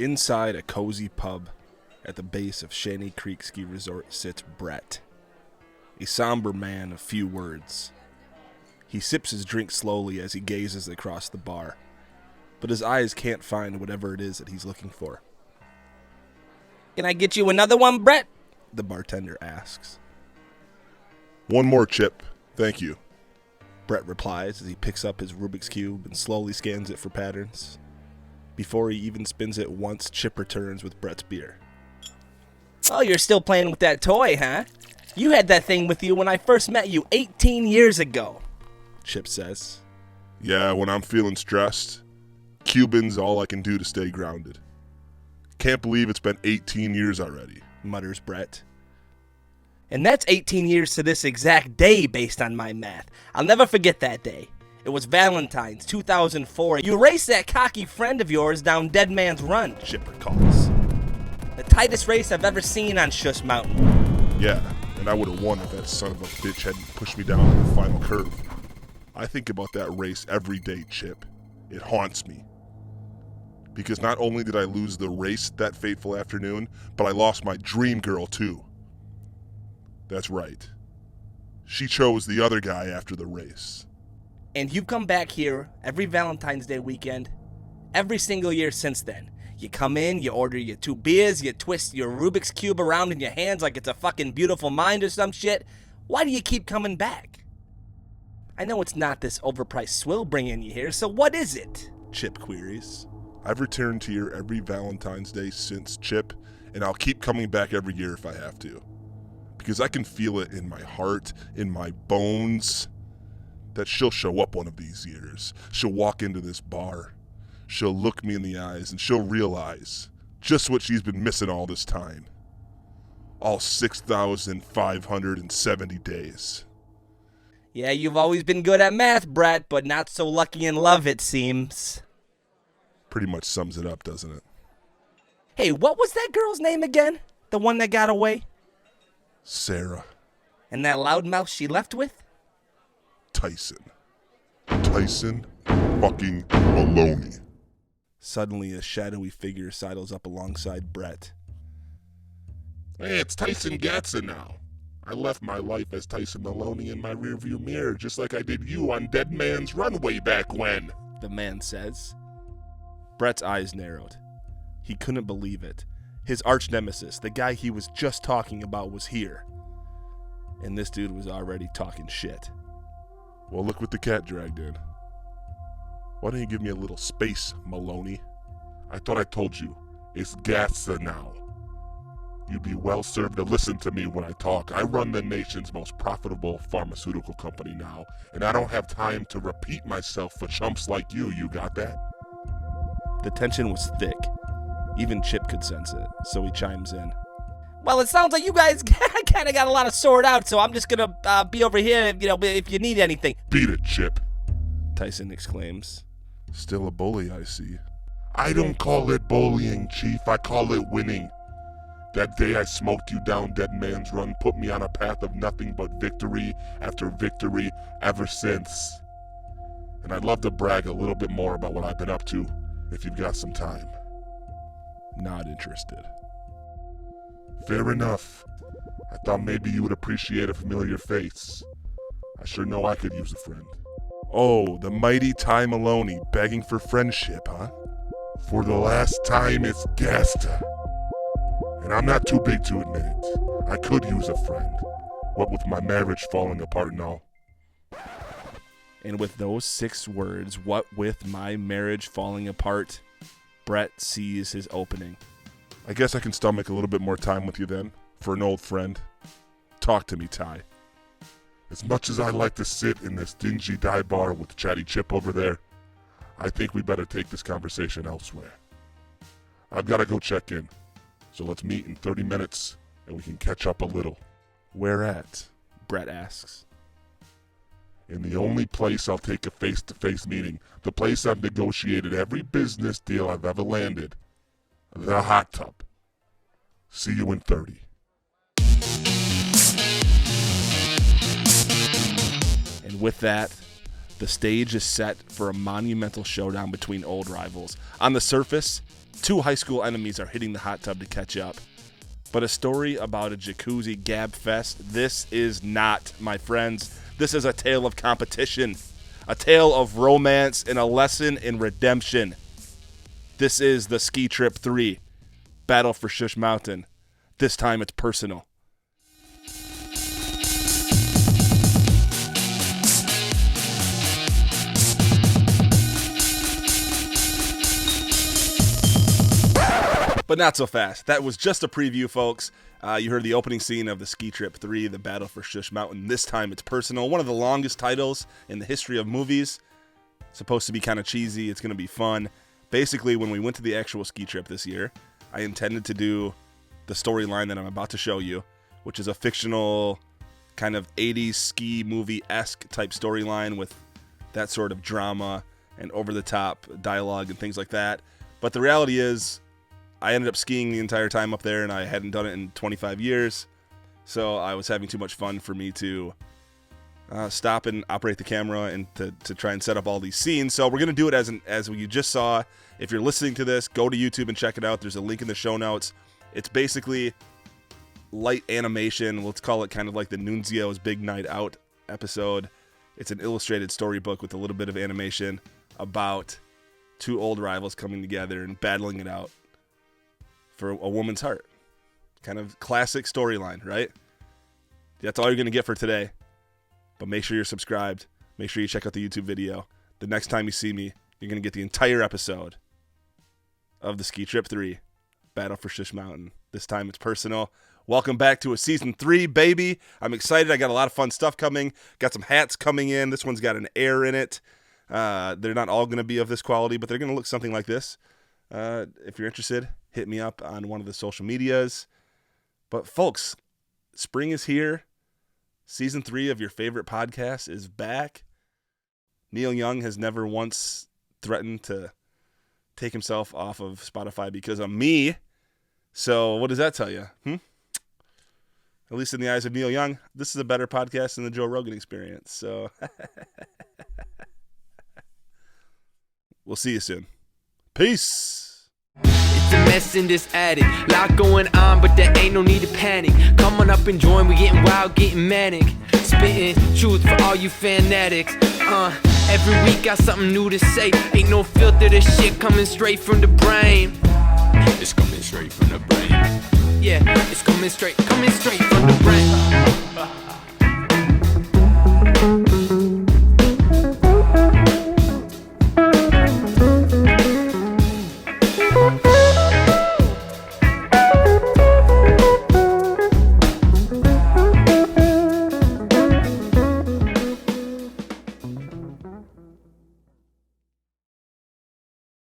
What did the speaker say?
Inside a cozy pub at the base of Shanty Creek Ski Resort sits Brett, a somber man of few words. He sips his drink slowly as he gazes across the bar, but his eyes can't find whatever it is that he's looking for. Can I get you another one, Brett? The bartender asks. One more, Chip. Thank you. Brett replies as he picks up his Rubik's Cube and slowly scans it for patterns. Before he even spins it once, Chip returns with Brett's beer. Oh, you're still playing with that toy, huh? You had that thing with you when I first met you 18 years ago, Chip says. Yeah, when I'm feeling stressed, Cubin's all I can do to stay grounded. Can't believe it's been 18 years already, mutters Brett. And that's 18 years to this exact day based on my math. I'll never forget that day. It was Valentine's, 2004. You raced that cocky friend of yours down Dead Man's Run, Chip recalls. The tightest race I've ever seen on Schuss Mountain. Yeah, and I would have won if that son of a bitch hadn't pushed me down to the final curve. I think about that race every day, Chip. It haunts me. Because not only did I lose the race that fateful afternoon, but I lost my dream girl too. That's right. She chose the other guy after the race. And you've come back here every Valentine's Day weekend, every single year since then. You come in, you order your 2 beers, you twist your Rubik's Cube around in your hands like it's a fucking beautiful mind or some shit. Why do you keep coming back? I know it's not this overpriced swill bringing you here, so what is it? Chip queries. I've returned here every Valentine's Day since, Chip, and I'll keep coming back every year if I have to. Because I can feel it in my heart, in my bones, that she'll show up one of these years. She'll walk into this bar. She'll look me in the eyes and she'll realize just what she's been missing all this time. All 6,570 days. Yeah, you've always been good at math, Brett, but not so lucky in love, it seems. Pretty much sums it up, doesn't it? Hey, what was that girl's name again? The one that got away? Sarah. And that loudmouth she left with? Tyson. Tyson fucking Maloney. Suddenly, a shadowy figure sidles up alongside Brett. Hey, it's Tyson Gatson now. I left my life as Tyson Maloney in my rearview mirror, just like I did you on Dead Man's Run way back when, the man says. Brett's eyes narrowed. He couldn't believe it. His arch nemesis, the guy he was just talking about, was here. And this dude was already talking shit. Well, look what the cat dragged in. Why don't you give me a little space, Maloney? I thought I told you. It's Gatsa now. You'd be well served to listen to me when I talk. I run the nation's most profitable pharmaceutical company now, and I don't have time to repeat myself for chumps like you. You got that? The tension was thick. Even Chip could sense it, so he chimes in. Well, it sounds like you guys kind of got a lot of sorted out, so I'm just going to be over here, if you need anything. Beat it, Chip, Tyson exclaims. Still a bully, I see. I don't call it bullying, Chief. I call it winning. That day I smoked you down Dead Man's Run put me on a path of nothing but victory after victory ever since. And I'd love to brag a little bit more about what I've been up to, if you've got some time. Not interested. Fair enough. I thought maybe you would appreciate a familiar face. I sure know I could use a friend. Oh, the mighty Ty Maloney begging for friendship, huh? For the last time, it's Gasta. And I'm not too big to admit it. I could use a friend. What with my marriage falling apart and all. And with those 6 words, what with my marriage falling apart, Brett sees his opening. I guess I can stomach a little bit more time with you then, for an old friend. Talk to me, Ty. As much as I like to sit in this dingy dive bar with Chatty Chip over there, I think we better take this conversation elsewhere. I've got to go check in, so let's meet in 30 minutes and we can catch up a little. Where at? Brett asks. In the only place I'll take a face-to-face meeting, the place I've negotiated every business deal I've ever landed. The hot tub. See you in 30. And with that, The stage is set for a monumental showdown between old rivals. On the surface, two high school enemies are hitting the hot tub to catch up. But a story about a jacuzzi gab fest, this is not, my friends. This is a tale of competition, a tale of romance, and a lesson in redemption. This is the Ski Trip 3, Battle for Schuss Mountain. This time it's personal. But not so fast. That was just a preview, folks. You heard the opening scene of the Ski Trip 3, The Battle for Schuss Mountain. This time it's personal. One of the longest titles in the history of movies. Supposed to be kind of cheesy. It's going to be fun. Basically, when we went to the actual ski trip this year, I intended to do the storyline that I'm about to show you, which is a fictional kind of 80s ski movie-esque type storyline with that sort of drama and over-the-top dialogue and things like that. But the reality is, I ended up skiing the entire time up there, and I hadn't done it in 25 years, so I was having too much fun for me to stop and operate the camera and to try and set up all these scenes. So we're going to do it as you just saw. If you're listening to this, go to YouTube and check it out. There's a link in the show notes. It's basically light animation. Let's call it kind of like the Nunzio's Big Night Out episode. It's an illustrated storybook with a little bit of animation about two old rivals coming together and battling it out for a woman's heart. Kind of classic storyline, right? That's all you're going to get for today. But make sure you're subscribed. Make sure you check out the YouTube video. The next time you see me, you're going to get the entire episode of the Ski Trip 3, Battle for Schuss Mountain. This time it's personal. Welcome back to a season 3, baby. I'm excited. I got a lot of fun stuff coming. Got some hats coming in. This one's got an air in it. They're not all going to be of this quality, but they're going to look something like this. If you're interested, hit me up on one of the social medias. But folks, spring is here. Season 3 of your favorite podcast is back. Neil Young has never once threatened to take himself off of Spotify because of me. So what does that tell you? At least in the eyes of Neil Young, this is a better podcast than the Joe Rogan Experience. So we'll see you soon. Peace. It's a mess in this attic. Lot going on, but there ain't no need to panic. Come on up and join, we getting wild, getting manic. Spitting truth for all you fanatics. Every week got something new to say. Ain't no filter, this shit coming straight from the brain. It's coming straight from the brain. Yeah, it's coming straight from the brain.